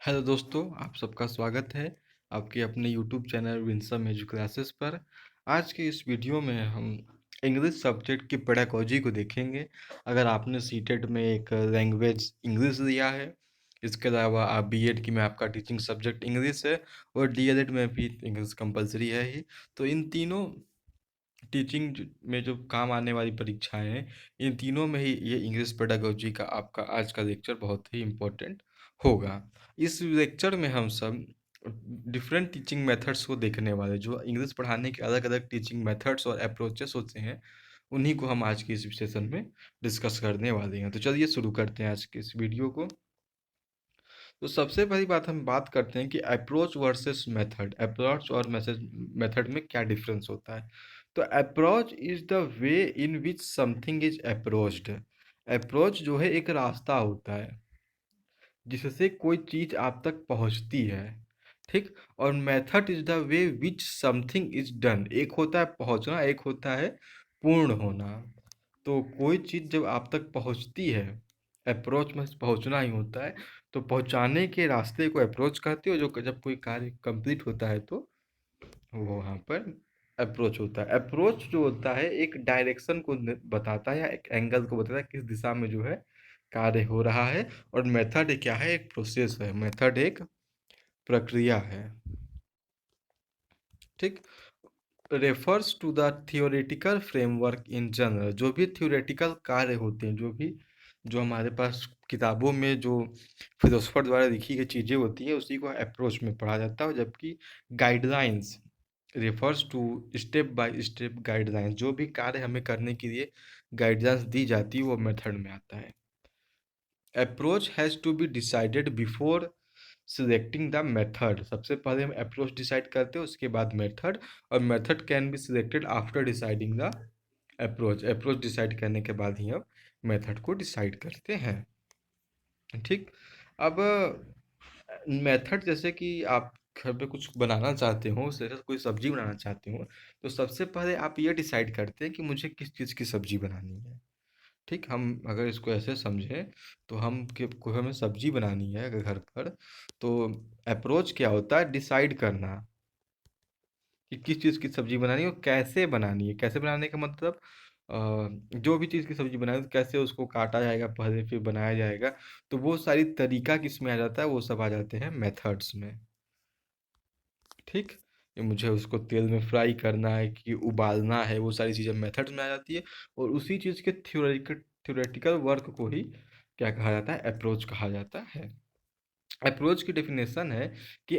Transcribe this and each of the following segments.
Hello दोस्तों, आप सबका स्वागत है आपके अपने YouTube channel Winsome edu classes पर। आज के इस वीडियो में हम इंग्लिश सब्जेक्ट की पेडागोजी को देखेंगे। अगर आपने सीटेट में एक लैंग्वेज इंग्लिश लिया है, इसके अलावा आप बीएड की में आपका टीचिंग सब्जेक्ट इंग्लिश है और डीएलएड में भी इंग्लिश कंपलसरी है ही। तो इन तीनों में जो काम आने वाली परीक्षाएं हैं, इन तीनों में ही ये इंग्लिश पेडागोजी का आपका आज का लेक्चर बहुत ही इम्पोर्टेंट होगा। इस लेक्चर में हम सब डिफरेंट टीचिंग मेथड्स को देखने वाले, जो इंग्लिश पढ़ाने के अलग अलग टीचिंग मेथड्स और अप्रोचेस होते हैं, उन्हीं को हम आज के इस सेशन में डिस्कस करने वाले हैं। तो चलिए शुरू करते हैं आज के इस वीडियो को। तो सबसे पहली बात हम बात करते हैं कि अप्रोच वर्सेस मेथड। अप्रोच और मेथड में क्या डिफरेंस होता है। तो approach is the way in which something is approached. Approach जो है एक रास्ता होता है जिससे कोई चीज आप तक पहुंचती है, ठीक। और method is the way which something is done. एक होता है पहुंचना, एक होता है पूर्ण होना। तो कोई चीज़ जब आप तक पहुंचती है, अप्रोच में पहुंचना ही होता है, तो पहुंचाने के रास्ते को अप्रोच कहते हो। जो जब कोई कार्य कंप्लीट होता है तो वो वहाँ पर अप्रोच होता है। अप्रोच जो होता है एक डायरेक्शन को बताता है या एक एंगल को बताता है, किस दिशा में जो है कार्य हो रहा है। और मेथड क्या है, एक प्रोसेस है। मेथड एक प्रक्रिया है, ठीक। Refers to the theoretical framework in general. जो भी थियोरेटिकल कार्य होते हैं, जो हमारे पास किताबों में जो फिलोसफर द्वारा लिखी गई चीज़ें होती हैं, उसी को अप्रोच में पढ़ा जाता है। जबकि guidelines refers to step by step guidelines. जो भी कार्य हमें करने के लिए गाइडलाइंस दी जाती है, वो मेथड में आता है। Approach has to be decided before selecting the method. सबसे पहले हम अप्रोच डिसाइड करते हैं, उसके बाद मेथड। और method can be selected after deciding the approach. Approach decide करने के बाद ही हम मेथड को डिसाइड करते हैं, ठीक। अब मेथड, जैसे कि आप घर पे कुछ बनाना चाहते हो, जैसे कोई सब्जी बनाना चाहते हो, तो सबसे पहले आप ये डिसाइड करते हैं कि मुझे किस चीज़ की सब्जी बनानी है, ठीक। हम अगर इसको ऐसे समझें तो हम कि कोई हमें सब्जी बनानी है अगर घर पर, तो अप्रोच क्या होता है, डिसाइड करना कि किस चीज़ की सब्जी बनानी है और कैसे बनानी है। कैसे बनाने का मतलब जो भी चीज़ की सब्जी बनानी है तो कैसे उसको काटा जाएगा पहले, फिर बनाया जाएगा। तो वो सारी तरीका किस में आ जाता है, वो सब आ जाते हैं मेथड्स में, ठीक। ये मुझे उसको तेल में फ्राई करना है कि उबालना है, वो सारी चीज़ें मेथड्स में आ जाती है। और उसी चीज़ के थ्योरेटिकल वर्क को ही क्या कहा जाता है, अप्रोच कहा जाता है। अप्रोच की डेफिनेशन है कि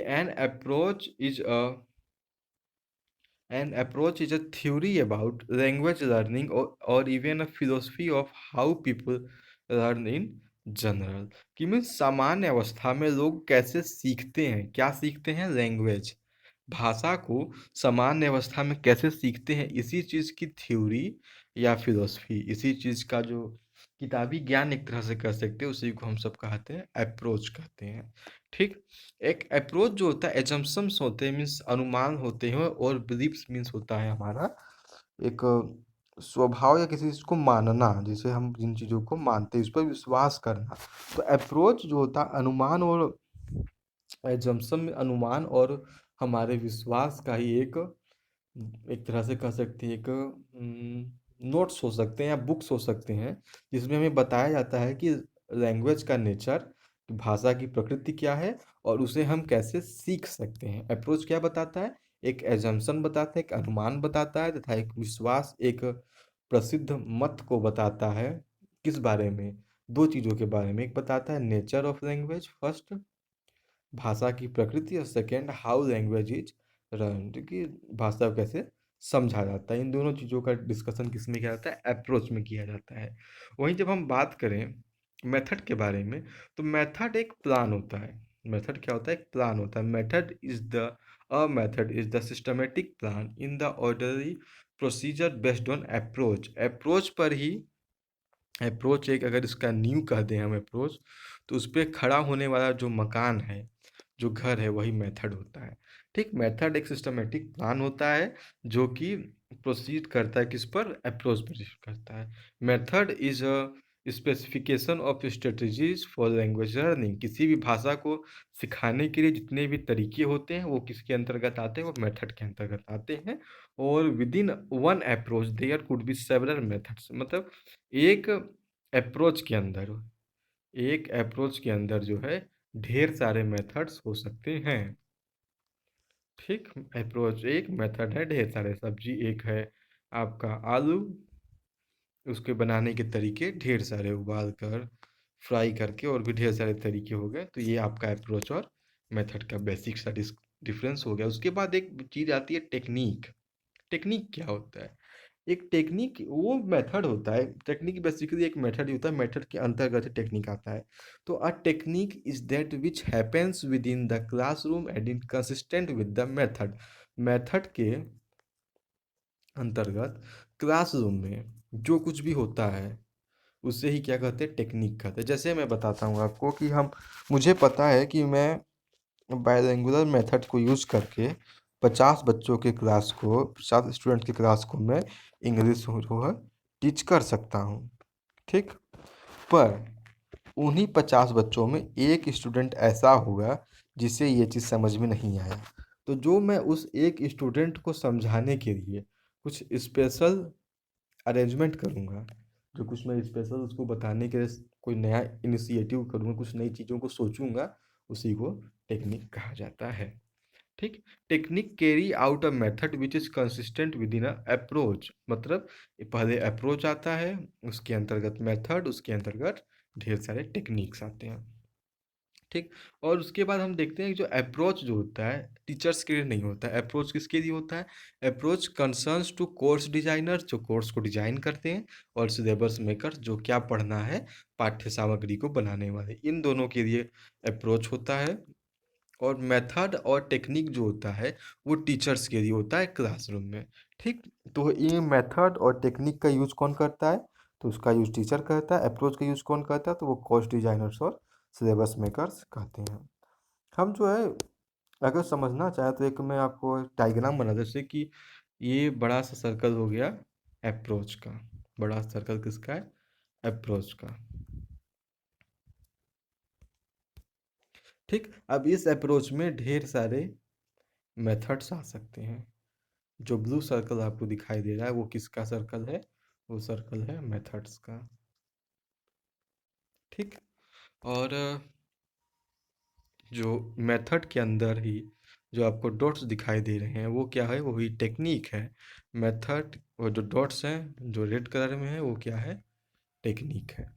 an approach is a theory about language learning, or even a philosophy of how people learn in general। कि मीन सामान्य अवस्था में लोग कैसे सीखते हैं, क्या सीखते हैं, लैंग्वेज, भाषा को सामान्य अवस्था में कैसे सीखते हैं, इसी चीज़ की थ्योरी या फिलोसफी, इसी चीज़ का जो किताबी ज्ञान एक तरह से कह सकते हैं, उसी को हम सब कहते हैं अप्रोच कहते हैं, ठीक। एक अप्रोच जो होता है, एजम्पशंस होते हैं, मीन्स अनुमान होते हैं। और बिलीफ्स मीन्स होता है हमारा एक स्वभाव या किसी चीज़ को मानना, जिसे हम जिन चीज़ों को मानते हैं उस पर विश्वास करना। तो अप्रोच जो होता है अनुमान और एजम्पशन में, अनुमान और हमारे विश्वास का ही एक एक तरह से कह सकते हैं, एक नोट्स हो सकते हैं या बुक्स हो सकते हैं, जिसमें हमें बताया जाता है कि लैंग्वेज का नेचर, भाषा की प्रकृति क्या है और उसे हम कैसे सीख सकते हैं। अप्रोच क्या बताता है, एक एजम्पशन बताता है, एक अनुमान बताता है, तथा एक विश्वास, एक प्रसिद्ध मत को बताता है। किस बारे में, दो चीज़ों के बारे में। एक बताता है नेचर ऑफ लैंग्वेज, फर्स्ट भाषा की प्रकृति, और second how language is learn, कि भाषा को कैसे समझा जाता है। इन दोनों चीज़ों का डिस्कशन किस में किया जाता है, अप्रोच में किया जाता है। वहीं जब हम बात करें मेथड के बारे में, तो मेथड एक प्लान होता है। मेथड क्या होता है, एक प्लान होता है। Method is the systematic plan in the orderly procedure based on approach. Approach पर ही, अप्रोच एक, अगर इसका नींव कह दें हम अप्रोच, तो उस पर खड़ा होने वाला जो मकान है, जो घर है, वही मेथड होता है, ठीक। मेथड एक सिस्टमेटिक प्लान होता है जो कि प्रोसीड करता है किस पर, अप्रोच पर करता है। Method is a specification of strategies for language learning, किसी भी भाषा को सिखाने के लिए जितने भी तरीके होते हैं वो किसके अंतर्गत आते हैं, वो मेथड के अंतर्गत आते हैं। और with in one approach there could be several methods, मतलब एक अप्रोच के अंदर, एक अप्रोच के अंदर जो है ढेर सारे मेथड्स हो सकते हैं। ठीक, अप्रोच एक, मेथड है ढेर सारे। सब्जी एक है आपका आलू, उसके बनाने के तरीके ढेर सारे, उबाल कर, फ्राई करके, और भी ढेर सारे तरीके हो गए। तो ये आपका अप्रोच और मेथड का बेसिक सा डिफरेंस हो गया। उसके बाद एक चीज़ आती है टेक्निक। टेक्निक क्या होता है? एक टेक्निक वो मेथड होता है, टेक्निक बेसिकली एक मेथड ही होता है, मेथड के अंतर्गत टेक्निक आता है। तो a technique is that which happens with in the classroom and in consistent with the method. Method के अंतर्गत क्लासरूम में जो कुछ भी होता है उसे ही क्या कहते हैं, टेक्निक कहते हैं। जैसे मैं बताता हूँ आपको कि हम, मुझे पता है कि मैं बायलैंग्वेज मेथड को यूज़ करके 50 बच्चों के क्लास को, 50 स्टूडेंट की क्लास को मैं इंग्लिश जो है टीच कर सकता हूँ। ठीक, पर उन्हीं 50 बच्चों में एक स्टूडेंट ऐसा होगा जिसे ये चीज़ समझ में नहीं आया। तो जो मैं उस एक स्टूडेंट को समझाने के लिए कुछ स्पेशल अरेंजमेंट करूँगा, जो कुछ मैं स्पेशल उसको बताने के लिए कोई नया इनिशिएटिव करूँगा, कुछ नई चीज़ों को सोचूंगा, उसी को टेक्निक कहा जाता है। ठीक, technique carry out a method which is consistent with in a approach, मतलब पहले अप्रोच आता है, उसके अंतर्गत मेथड, उसके अंतर्गत ढेर सारे टेक्निक्स आते हैं। ठीक, और उसके बाद हम देखते हैं कि जो अप्रोच जो होता है टीचर्स के लिए नहीं होता है। अप्रोच किसके लिए होता है? Approach concerns to course designer, जो कोर्स को डिजाइन करते हैं, और सिलेबस मेकर, जो क्या पढ़ना है, पाठ्य सामग्री को बनाने वाले, इन दोनों के लिए अप्रोच होता है। और मेथड और टेक्निक जो होता है वो टीचर्स के लिए होता है क्लासरूम में। ठीक, तो ये मेथड और टेक्निक का यूज कौन करता है? तो उसका यूज टीचर करता है। अप्रोच का यूज कौन करता है? तो वो कोर्स डिजाइनर्स और सिलेबस मेकर्स कहते हैं। हम जो है, अगर समझना चाहें तो एक मैं आपको डायग्राम बना, जैसे कि ये बड़ा सा सर्कल हो गया अप्रोच का। बड़ा सर्कल किसका है? अप्रोच का। ठीक, अब इस अप्रोच में ढेर सारे मेथड्स आ सकते हैं। जो ब्लू सर्कल आपको दिखाई दे रहा है वो किसका सर्कल है? वो सर्कल है मेथड्स का। ठीक, और जो मेथड के अंदर ही जो आपको डॉट्स दिखाई दे रहे हैं वो क्या है? वो ही टेक्निक है। मेथड और जो डॉट्स हैं जो रेड कलर में है वो क्या है? टेक्निक है।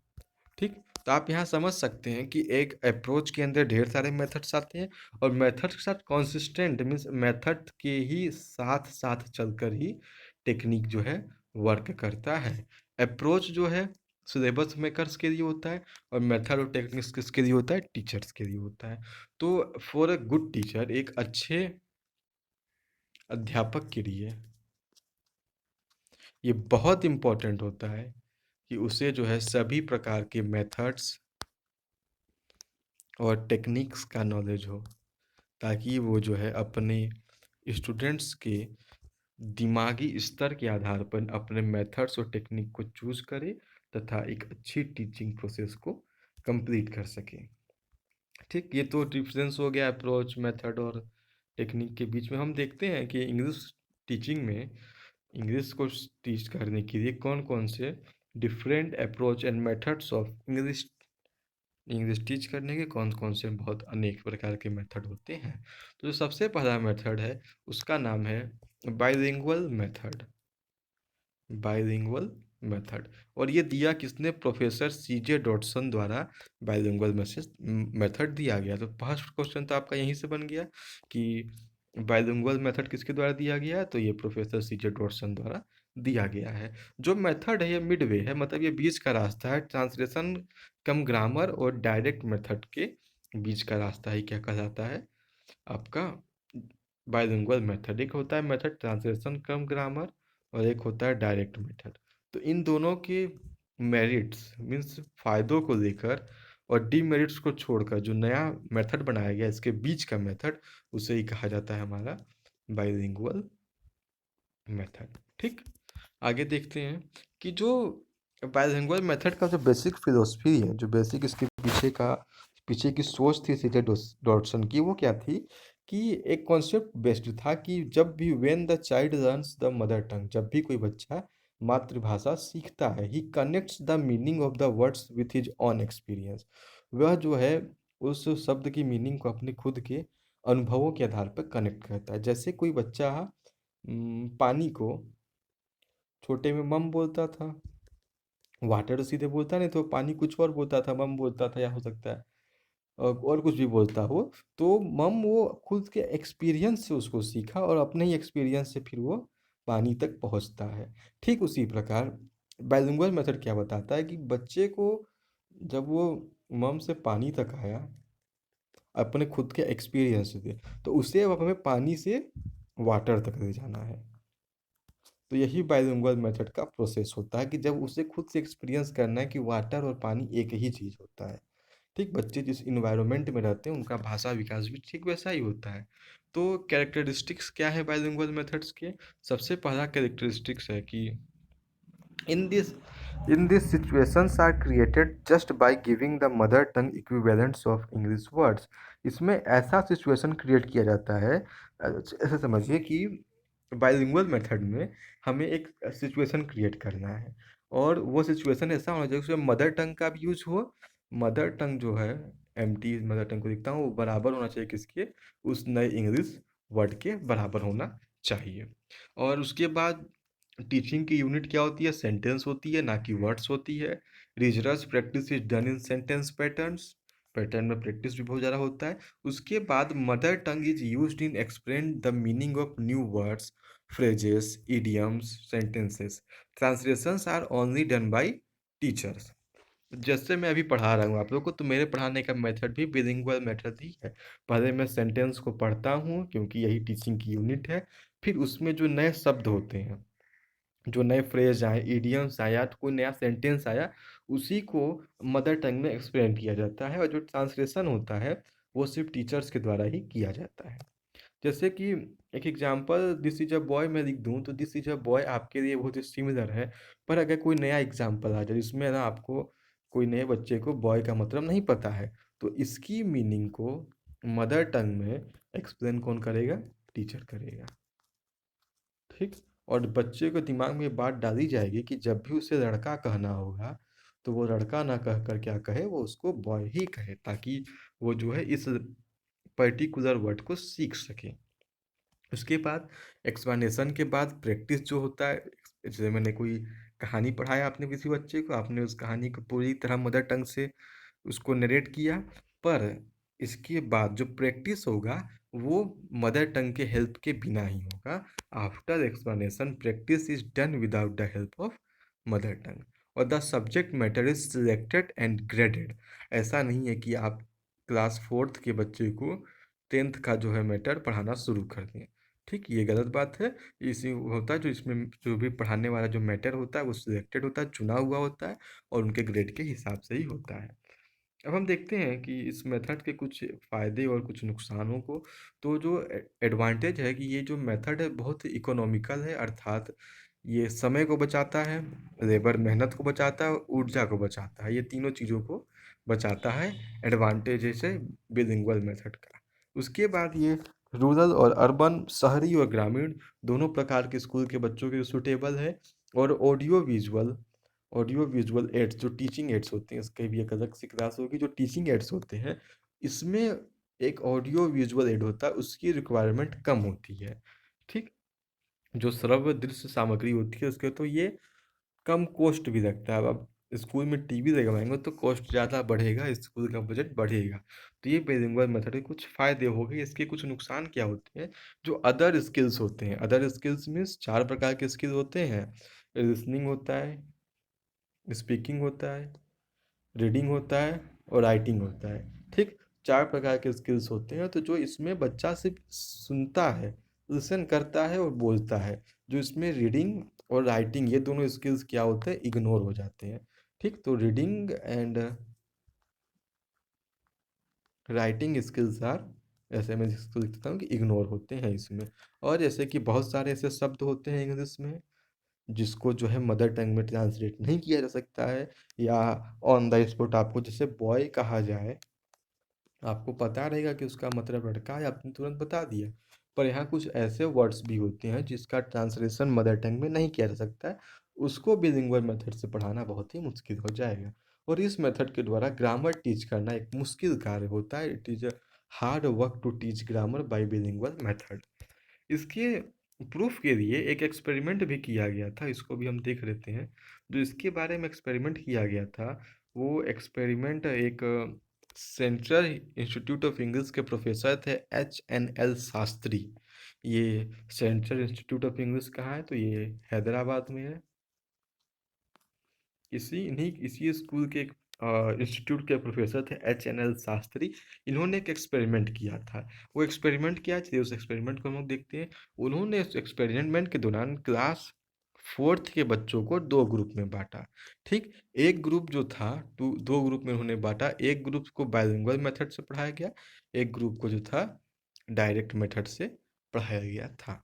ठीक, तो आप यहाँ समझ सकते हैं कि एक अप्रोच के अंदर ढेर सारे मेथड्स आते हैं, और मेथड के साथ कॉन्सिस्टेंट मीन्स मेथड के ही साथ साथ चलकर ही टेक्निक जो है वर्क करता है। अप्रोच जो है सिलेबस मेकर्स के लिए होता है, और मेथड और टेक्निक्स किसके लिए होता है? टीचर्स के लिए होता है। तो फॉर अ गुड टीचर, एक अच्छे अध्यापक के लिए ये बहुत इम्पोर्टेंट होता है कि उसे जो है सभी प्रकार के मेथड्स और टेक्निक्स का नॉलेज हो, ताकि वो जो है अपने स्टूडेंट्स के दिमागी स्तर के आधार पर अपने मेथड्स और टेक्निक को चूज करे, तथा एक अच्छी टीचिंग प्रोसेस को कंप्लीट कर सके। ठीक, ये तो डिफरेंस हो गया अप्रोच, मेथड और टेक्निक के बीच में। हम देखते हैं कि इंग्लिश टीचिंग में, इंग्लिश को टीच करने के लिए कौन कौन से different approach and methods of English, English teach करने के कौन कौन से बहुत अनेक प्रकार के मेथड होते हैं। तो जो सबसे पहला मेथड है उसका नाम है बाइलिंगुअल मेथड। बाइलिंगुअल मेथड, और ये दिया किसने? प्रोफेसर सीजे डॉटसन द्वारा बाइलिंगुअल मेथड दिया गया। तो फर्स्ट क्वेश्चन तो आपका यहीं से बन गया कि बाइलिंगुअल मेथड किसके द्वारा दिया गया है? तो ये प्रोफेसर सीजे डॉटसन द्वारा दिया गया है। जो मेथड है ये मिडवे है, मतलब ये बीच का रास्ता है, ट्रांसलेशन कम ग्रामर और डायरेक्ट मेथड के बीच का रास्ता ही क्या कहलाता है? आपका बाइलिंगुअल मेथड। एक होता है मेथड ट्रांसलेशन कम ग्रामर, और एक होता है डायरेक्ट मेथड। तो इन दोनों के मेरिट्स मीन्स फायदों को लेकर और डीमेरिट्स को छोड़कर जो नया मेथड बनाया गया इसके बीच का मेथड, उसे ही कहा जाता है हमारा बाइलिंगुअल मेथड। ठीक, आगे देखते हैं कि जो बाइलिंगुअल मेथड का जो बेसिक फिलोसफी है, जो बेसिक इसके पीछे की सोच थी सीटे डॉटसन की, वो क्या थी कि एक कॉन्सेप्ट बेस्ड था कि जब भी when the child learns the mother tongue, जब भी कोई बच्चा मातृभाषा सीखता है, he connects the meaning of the words with his own experience. वह जो है उस शब्द की मीनिंग को अपने खुद के अनुभवों के आधार पर कनेक्ट करता है। जैसे कोई बच्चा पानी को छोटे में मम बोलता था, वाटर तो सीधे बोलता नहीं, तो पानी कुछ और बोलता था, मम बोलता था, या हो सकता है और कुछ भी बोलता हो। तो मम वो खुद के एक्सपीरियंस से उसको सीखा और अपने ही एक्सपीरियंस से फिर वो पानी तक पहुंचता है। ठीक उसी प्रकार बाइलिंगुअल मेथड क्या बताता है कि बच्चे को जब वो मम से पानी तक आया अपने खुद के एक्सपीरियंस से, तो उसे अब हमें पानी से वाटर तक ले जाना है। तो यही बाइलिंगुअल मेथड का प्रोसेस होता है कि जब उसे खुद से एक्सपीरियंस करना है कि वाटर और पानी एक ही चीज़ होता है। ठीक, बच्चे जिस इन्वायरमेंट में रहते हैं उनका भाषा विकास भी ठीक वैसा ही होता है। तो कैरेक्टरिस्टिक्स क्या है बाइलिंगुअल मेथड्स के? सबसे पहला कैरेक्टरिस्टिक्स है कि in this in these situations are created just by giving the mother tongue equivalents of English words। इसमें ऐसा सिचुएशन क्रिएट किया जाता है, ऐसे समझिए कि बाइलिंगुअल मेथड में हमें एक सिचुएशन क्रिएट करना है और वो सिचुएशन ऐसा होना चाहिए उसमें मदर टंग का भी यूज हो। मदर टंग जो है, एमटी मदर टंग को लिखता हूँ, वो बराबर होना चाहिए किसके? उस नए इंग्लिश वर्ड के बराबर होना चाहिए। और उसके बाद टीचिंग की यूनिट क्या होती है? सेंटेंस होती है, ना कि वर्ड्स होती है। Rigorous practice is done in sentence patterns, pattern में प्रैक्टिस भी बहुत ज़्यादा होता है। उसके बाद mother tongue is used in explain the meaning of new words, phrases, idioms, sentences. Translations are only done by teachers. जैसे मैं अभी पढ़ा रहा हूँ आप लोग को, तो मेरे पढ़ाने का मेथड भी बिलिंगुअल मेथड ही है। पहले मैं सेंटेंस को पढ़ता हूँ क्योंकि यही टीचिंग की यूनिट है। फिर उसमें जो नए शब्द होते हैं, जो नए फ्रेज आए, इडियम्स आया, तो कोई नया सेंटेंस आया, उसी को मदर टंग में एक्सप्लेन किया जाता है। और जो ट्रांसलेशन होता है वो सिर्फ टीचर्स के द्वारा ही किया जाता है। जैसे कि एक example, this is a boy मैं लिख दूं, तो दिस इज अ बॉय आपके लिए बहुत ही सिमिलर है। पर अगर कोई नया एग्जांपल आ जाए जिसमें ना आपको कोई नए बच्चे को बॉय का मतलब नहीं पता है, तो इसकी मीनिंग को मदर टंग में एक्सप्लेन कौन करेगा? टीचर करेगा। ठीक। और बच्चे को दिमाग में ये बात डाली जाएगी कि जब भी उसे लड़का कहना होगा तो वो लड़का ना कह कर क्या कहे, वो उसको बॉय ही कहे, ताकि वो जो है इस पर्टिकुलर वर्ड को सीख सके। उसके बाद एक्सप्लेनेशन के बाद प्रैक्टिस जो होता है, जैसे मैंने कोई कहानी पढ़ाया आपने किसी बच्चे को, आपने उस कहानी को पूरी तरह मदर टंग से उसको नरेट किया। पर इसके बाद जो प्रैक्टिस होगा वो मदर टंग के हेल्प के बिना ही होगा। After explanation practice is done without the help of mother tongue, और the subject matter is selected and graded. ऐसा नहीं है कि आप क्लास फोर्थ के बच्चे को टेंथ का जो है मैटर पढ़ाना शुरू कर दें। ठीक, ये गलत बात है। इसी होता है जो इसमें जो भी पढ़ाने वाला जो मैटर होता है वो सिलेक्टेड होता है, चुना हुआ होता है, और उनके ग्रेड के हिसाब से ही होता है। अब हम देखते हैं कि इस मेथड के कुछ फ़ायदे और कुछ नुकसानों को। तो जो एडवांटेज है कि ये जो मेथड है बहुत इकोनॉमिकल है, अर्थात ये समय को बचाता है, लेबर मेहनत को बचाता है और ऊर्जा को बचाता है। ये तीनों चीज़ों को बचाता है, एडवांटेज है बिलिंगुअल मेथड का। उसके बाद ये रूरल और अर्बन, शहरी और ग्रामीण दोनों प्रकार के स्कूल के बच्चों के लिए सूटेबल है। और ऑडियो विजुअल एड्स, जो टीचिंग एड्स होते हैं, इसके भी एक अलग सी क्लास होगी। जो टीचिंग एड्स होते हैं, इसमें एक ऑडियो विजुअल एड होता है, उसकी रिक्वायरमेंट कम होती है। ठीक, जो श्रव्य दृश्य सामग्री होती है उसके, तो ये कम कॉस्ट भी लगता है। अब स्कूल में टीवी लगवाएंगे तो कॉस्ट ज़्यादा बढ़ेगा, स्कूल का बजट बढ़ेगा। तो ये बिलिंगुअल मेथड के कुछ फ़ायदे हो गए। इसके कुछ नुकसान क्या होते हैं? जो अदर स्किल्स होते हैं, अदर स्किल्स मीन्स चार प्रकार के स्किल होते हैं। लिसनिंग होता है, स्पीकिंग होता है, रीडिंग होता है, और राइटिंग होता है। ठीक, चार प्रकार के स्किल्स होते हैं। तो जो इसमें बच्चा सिर्फ सुनता है, लिसन करता है और बोलता है, जो इसमें रीडिंग और राइटिंग ये दोनों स्किल्स क्या होते हैं? इग्नोर हो जाते हैं। ठीक, तो reading and writing skills are, ऐसे मैं जिसको लिखता हूँ कि इग्नोर होते हैं इसमें। और जैसे कि बहुत सारे ऐसे शब्द होते हैं इंग्लिश में जिसको जो है मदर टंग में ट्रांसलेट नहीं किया जा सकता है, या ऑन द स्पॉट आपको जैसे बॉय कहा जाए, आपको पता रहेगा कि उसका मतलब लड़का है, आपने तुरंत बता दिया। पर यहाँ कुछ ऐसे वर्ड्स भी होते हैं जिसका ट्रांसलेशन मदर टंग में नहीं किया जा सकता है, उसको बिलिंगुअल मेथड से पढ़ाना बहुत ही मुश्किल हो जाएगा। और इस मेथड के द्वारा ग्रामर टीच करना एक मुश्किल कार्य होता है। It is a hard work to teach grammar by bilingual method. इसके प्रूफ के लिए एक एक्सपेरिमेंट भी किया गया था, इसको भी हम देख लेते हैं। जो इसके बारे में एक्सपेरिमेंट किया गया था, वो एक्सपेरिमेंट एक सेंट्रल इंस्टीट्यूट ऑफ इंग्लिश के प्रोफेसर थे HNL शास्त्री। ये सेंट्रल इंस्टीट्यूट ऑफ इंग्लिश कहाँ है, तो ये हैदराबाद में है। इसी स्कूल के इंस्टीट्यूट के प्रोफेसर थे HNL शास्त्री। इन्होंने एक एक्सपेरिमेंट किया था। वो एक्सपेरिमेंट क्या थी, उस एक्सपेरिमेंट को हम लोग देखते हैं। उन्होंने उस एक्सपेरिमेंट के दौरान क्लास फोर्थ के बच्चों को दो ग्रुप में बांटा। ठीक, एक ग्रुप जो था, दो ग्रुप में उन्होंने बांटा। एक ग्रुप को बायलिंगुअल मेथड से पढ़ाया गया, एक ग्रुप को जो था डायरेक्ट मेथड से पढ़ाया गया था।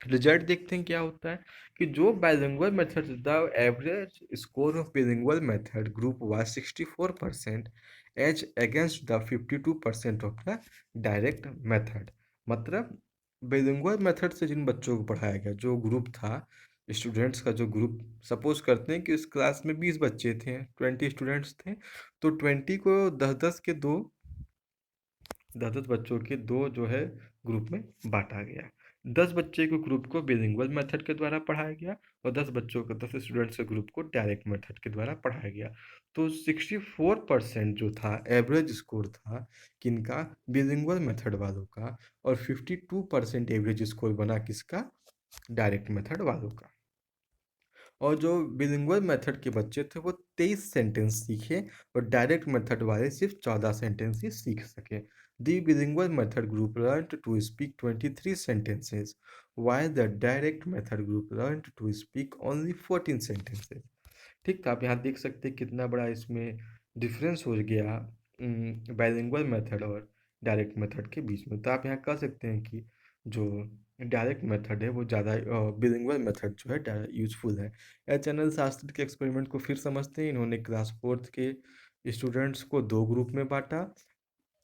रिजल्ट देखते हैं क्या होता है कि जो bilingual method the average score of bilingual method group was 64% as against the 52% of the direct method. मतलब बिलिंगुअल मेथड से जिन बच्चों को पढ़ाया गया, जो ग्रुप था स्टूडेंट्स का, जो ग्रुप, सपोज करते हैं कि उस क्लास में 20 बच्चे थे, 20 स्टूडेंट्स थे, तो 20 को 10-10 बच्चों के दो जो है ग्रुप में बांटा गया। 10 बच्चे को ग्रुप को बिलिंगुअल मेथड के द्वारा पढ़ाया गया, और 10 बच्चों को, 10 स्टूडेंट्स के ग्रुप को डायरेक्ट मेथड के द्वारा पढ़ाया गया। तो 64% जो था एवरेज स्कोर था किनका, बिलिंगुअल मेथड वालों का, और 52% एवरेज स्कोर बना किसका, डायरेक्ट मेथड वालों का। और जो बिलिंगुअल मेथड के बच्चे थे वो 23 सेंटेंस सीखे, और डायरेक्ट मेथड वाले सिर्फ 14 सेंटेंस ही सीख सके। The bilingual method group learned to speak 23 sentences while the direct method group learned to speak only 14 sentences। ठीक, तो आप यहाँ देख सकते हैं कितना बड़ा इसमें डिफरेंस हो गया बाइलिंगुअल मेथड और डायरेक्ट मेथड के बीच में। तो आप यहाँ कह सकते हैं कि जो डायरेक्ट मेथड है वो ज़्यादा, बिलिंगुअल मेथड जो है यूजफुल है। HNL शास्त्री के एक्सपेरिमेंट को फिर समझते हैं। इन्होंने क्लास फोर्थ के स्टूडेंट्स को दो ग्रुप में बांटा।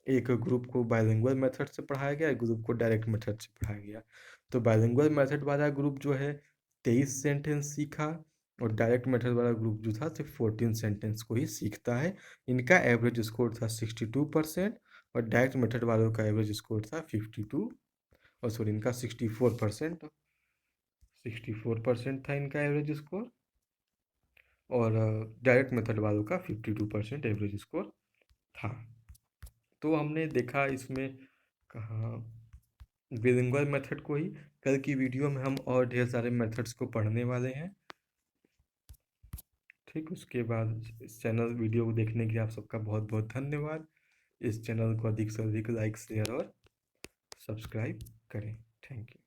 एक ग्रुप को बाइलिंगुअल मेथड से पढ़ाया गया, एक ग्रुप को डायरेक्ट मेथड से पढ़ाया गया। तो बाइलिंगुअल मेथड वाला ग्रुप जो है 23 सेंटेंस सीखा, और डायरेक्ट मेथड वाला ग्रुप जो था सिर्फ 14 सेंटेंस को ही सीखता है। इनका एवरेज स्कोर था 62%, और डायरेक्ट मेथड वालों का एवरेज स्कोर था 52, और सॉरी इनका 64% था इनका एवरेज स्कोर, और डायरेक्ट मेथड वालों का 52% एवरेज स्कोर था। तो हमने देखा इसमें कहाँ बिलिंगुअल मेथड को ही। कल की वीडियो में हम और ढेर सारे मेथड्स को पढ़ने वाले हैं। ठीक, उसके बाद इस चैनल वीडियो को देखने के लिए आप सबका बहुत बहुत धन्यवाद। इस चैनल को अधिक से अधिक लाइक, शेयर और सब्सक्राइब करें। Thank you.